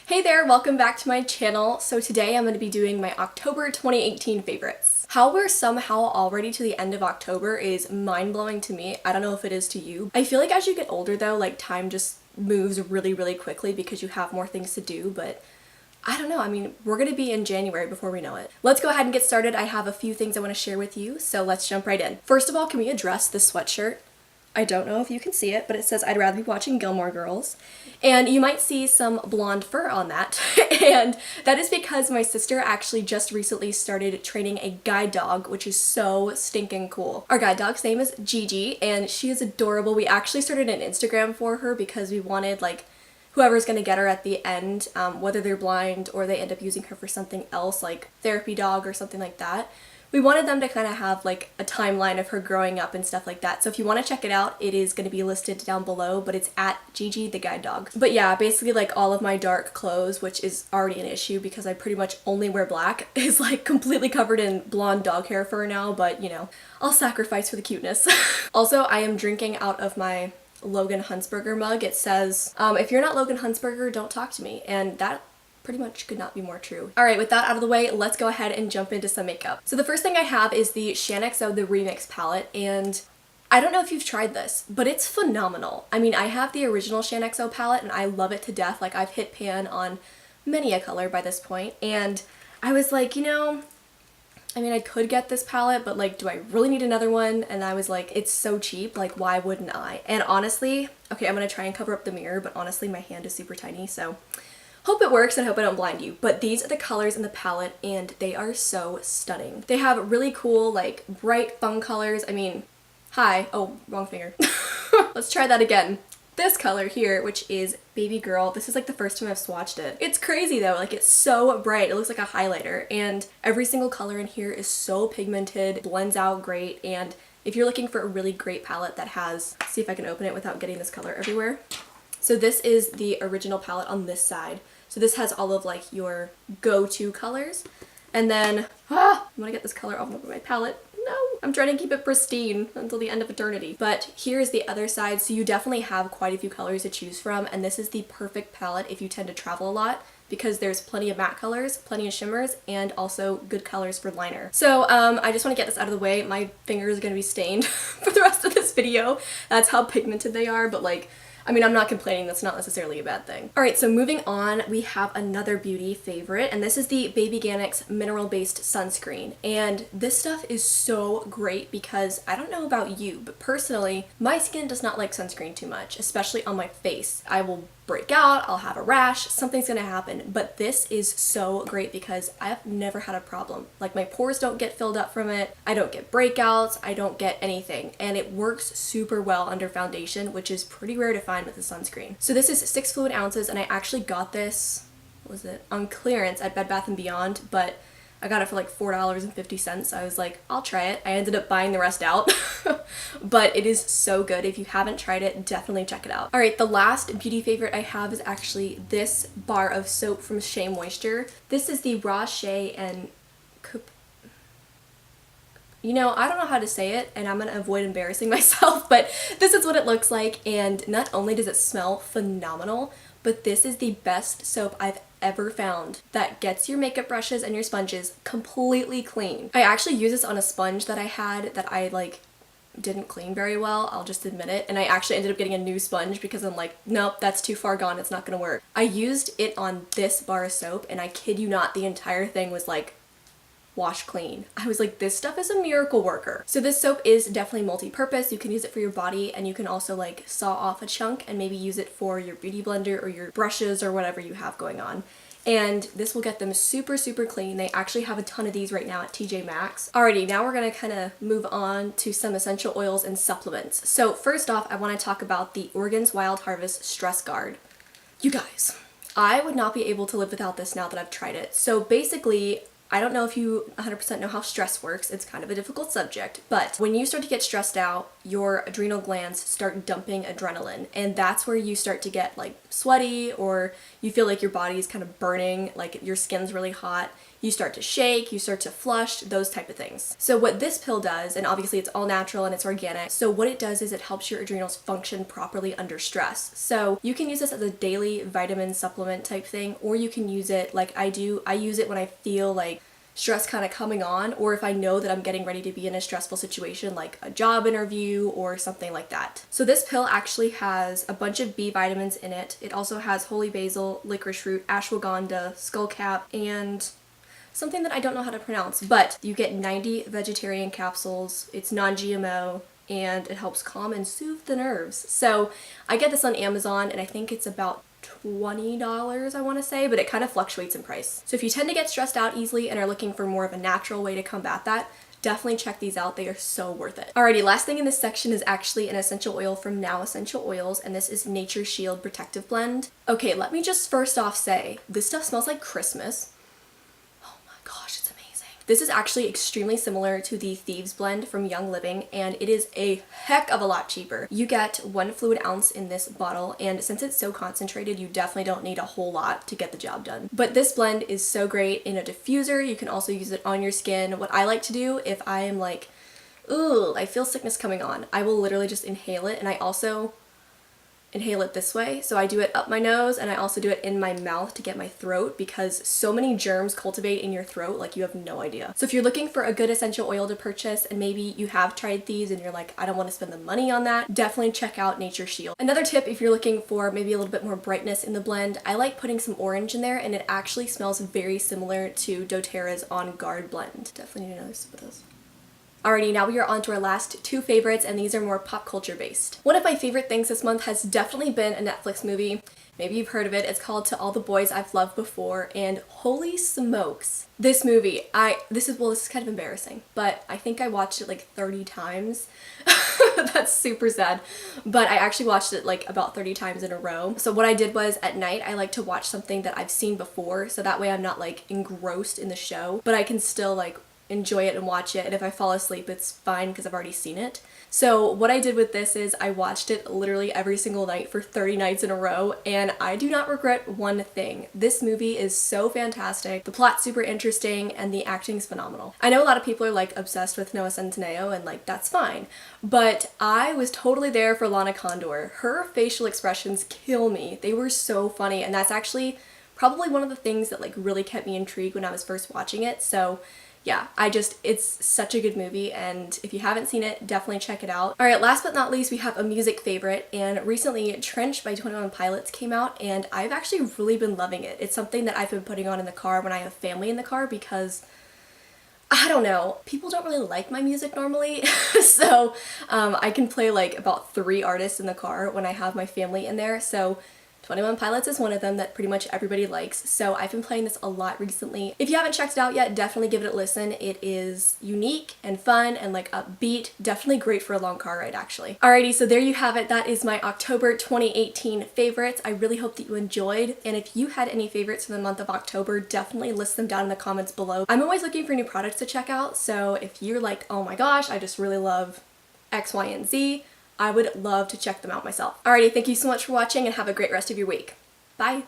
Hey there, welcome back to my channel. So today I'm going to be doing my October 2018 favorites. How we're somehow already to the end of October is mind-blowing to me. I don't know if it is to you. I feel like as you get older though, like time just moves really quickly because you have more things to do, but I don't know, I mean, we're going to be in January before we know it. Let's go ahead and get started. I have a few things I want to share with you, so let's jump right in. First of all, can we address this sweatshirt? I don't know if you can see it, but it says I'd rather be watching Gilmore Girls. And you might see some blonde fur on that. And that is because my sister actually just recently started training a guide dog, which is so stinking cool. Our guide dog's name is Gigi, and she is adorable. We actually started an Instagram for her because we wanted, like, whoever's gonna get her at the end, whether they're blind or they end up using her for something else, like therapy dog or something like that. We wanted them to kind of have like a timeline of her growing up and stuff like that. So if you want to check it out, it is going to be listed down below, but it's at Gigi the guide dog. But yeah, basically like all of my dark clothes, which is already an issue because I pretty much only wear black, is like completely covered in blonde dog hair fur now, but you know, I'll sacrifice for the cuteness. Also, I am drinking out of my Logan Huntsberger mug. It says, if you're not Logan Huntsberger, don't talk to me. And that pretty much could not be more true. Alright, with that out of the way, let's go ahead and jump into some makeup. So the first thing I have is the shaaanxo The Remix palette, and I don't know if you've tried this, but it's phenomenal. I mean, I have the original shaaanxo palette and I love it to death. Like, I've hit pan on many a color by this point, and I was like, you know, I mean, I could get this palette, but like, do I really need another one? And I was like, it's so cheap, like, why wouldn't I? And honestly, okay, I'm gonna try and cover up the mirror, but honestly, my hand is super tiny, so hope it works and hope I don't blind you. But these are the colors in the palette and they are so stunning. They have really cool, like, bright fun colors. I mean, hi. Oh, wrong finger. Let's try that again. This color here, which is Baby Girl, this is like the first time I've swatched it. It's crazy though, like, it's so bright. It looks like a highlighter, and every single color in here is so pigmented, blends out great. And if you're looking for a really great palette that has, see if I can open it without getting this color everywhere. So this is the original palette on this side. So this has all of like your go-to colors. And then, I'm gonna get this color off of my palette. No, I'm trying to keep it pristine until the end of eternity. But here's the other side. So you definitely have quite a few colors to choose from. And this is the perfect palette if you tend to travel a lot, because there's plenty of matte colors, plenty of shimmers, and also good colors for liner. So I just want to get this out of the way. My fingers are gonna be stained for the rest of this video. That's how pigmented they are, but like, I mean, I'm not complaining, that's not necessarily a bad thing. Alright, so moving on, we have another beauty favorite, and this is the babyganics mineral-based sunscreen. And this stuff is so great because, I don't know about you, but personally, my skin does not like sunscreen too much, especially on my face. I will break out, I'll have a rash, something's gonna happen. But this is so great because I've never had a problem. Like, my pores don't get filled up from it, I don't get breakouts, I don't get anything. And it works super well under foundation, which is pretty rare to find with a sunscreen. So this is 6 fluid ounces, and I actually got this, what was it, on clearance at Bed Bath & Beyond, but I got it for like $4.50. I was like, I'll try it. I ended up buying the rest out. But it is so good. If you haven't tried it, definitely check it out. Alright, the last beauty favorite I have is actually this bar of soap from sheamoisture. This is the Raw Shea and you know, I don't know how to say it, and I'm gonna avoid embarrassing myself, but this is what it looks like. And not only does it smell phenomenal, but this is the best soap I've ever found that gets your makeup brushes and your sponges completely clean. I actually use this on a sponge that I had that I like didn't clean very well, I'll just admit it, and I actually ended up getting a new sponge because I'm like, nope, that's too far gone, it's not gonna work. I used it on this bar of soap, and I kid you not, the entire thing was like wash clean. I was like, this stuff is a miracle worker. So this soap is definitely multi-purpose. You can use it for your body, and you can also like saw off a chunk and maybe use it for your beauty blender or your brushes or whatever you have going on. And this will get them super clean. They actually have a ton of these right now at TJ Maxx. Alrighty, now we're gonna kind of move on to some essential oils and supplements. So first off, I want to talk about the Organs Wild Harvest Stress Guard. You guys, I would not be able to live without this now that I've tried it. So basically, I don't know if you 100% know how stress works. It's kind of a difficult subject, but when you start to get stressed out, your adrenal glands start dumping adrenaline, and that's where you start to get like sweaty, or you feel like your body is kind of burning, like your skin's really hot. You start to shake, you start to flush, those type of things. So what this pill does, and obviously it's all natural and it's organic, so what it does is it helps your adrenals function properly under stress. So you can use this as a daily vitamin supplement type thing, or you can use it like I do. I use it when I feel like stress kind of coming on, or if I know that I'm getting ready to be in a stressful situation like a job interview or something like that. So this pill actually has a bunch of B vitamins in it. It also has holy basil, licorice root, ashwagandha, skullcap, and something that I don't know how to pronounce, but you get 90 vegetarian capsules. It's non-GMO, and it helps calm and soothe the nerves. So I get this on Amazon, and I think it's about $20, I want to say, but it kind of fluctuates in price. So if you tend to get stressed out easily and are looking for more of a natural way to combat that, definitely check these out. They are so worth it. Alrighty, last thing in this section is actually an essential oil from Now Essential Oils, and this is Nature Shield Protective Blend. Okay, let me just first off say, this stuff smells like Christmas. Gosh, it's amazing. This is actually extremely similar to the Thieves blend from Young Living, and it is a heck of a lot cheaper. You get 1 fluid ounce in this bottle, and since it's so concentrated, you definitely don't need a whole lot to get the job done. But this blend is so great in a diffuser. You can also use it on your skin. What I like to do if I am like, ooh, I feel sickness coming on, I will literally just inhale it, and I also inhale it this way. So I do it up my nose, and I also do it in my mouth to get my throat, because so many germs cultivate in your throat like you have no idea. So if you're looking for a good essential oil to purchase, and maybe you have tried these and you're like, I don't want to spend the money on that, definitely check out Nature Shield. Another tip, if you're looking for maybe a little bit more brightness in the blend, I like putting some orange in there, and it actually smells very similar to doTERRA's On Guard blend. Definitely need another sip of this. Alrighty, now we are on to our last 2 favorites, and these are more pop culture based. One of my favorite things this month has definitely been a Netflix movie. Maybe you've heard of it. It's called To All the Boys I've Loved Before, and holy smokes. This movie, this is kind of embarrassing, but I think I watched it like 30 times. That's super sad. But I actually watched it like about 30 times in a row. So what I did was at night, I like to watch something that I've seen before, so that way I'm not like engrossed in the show, but I can still like enjoy it and watch it, and if I fall asleep it's fine because I've already seen it. So what I did with this is I watched it literally every single night for 30 nights in a row, and I do not regret one thing. This movie is so fantastic, the plot's super interesting, and the acting's phenomenal. I know a lot of people are like obsessed with Noah Centineo, and like that's fine, but I was totally there for Lana Condor. Her facial expressions kill me. They were so funny, and that's actually probably one of the things that like really kept me intrigued when I was first watching it. So yeah, it's such a good movie, and if you haven't seen it, definitely check it out. Alright, last but not least, we have a music favorite, and recently Trench by 21 Pilots came out, and I've actually really been loving it. It's something that I've been putting on in the car when I have family in the car, because I don't know, people don't really like my music normally, so I can play like about 3 artists in the car when I have my family in there, so 21 Pilots is one of them that pretty much everybody likes, so I've been playing this a lot recently. If you haven't checked it out yet, definitely give it a listen. It is unique and fun and like upbeat. Definitely great for a long car ride, actually. Alrighty, so there you have it. That is my October 2018 favorites. I really hope that you enjoyed, and if you had any favorites for the month of October, definitely list them down in the comments below. I'm always looking for new products to check out, so if you're like, oh my gosh, I just really love X, Y, and Z, I would love to check them out myself. Alrighty, thank you so much for watching, and have a great rest of your week. Bye!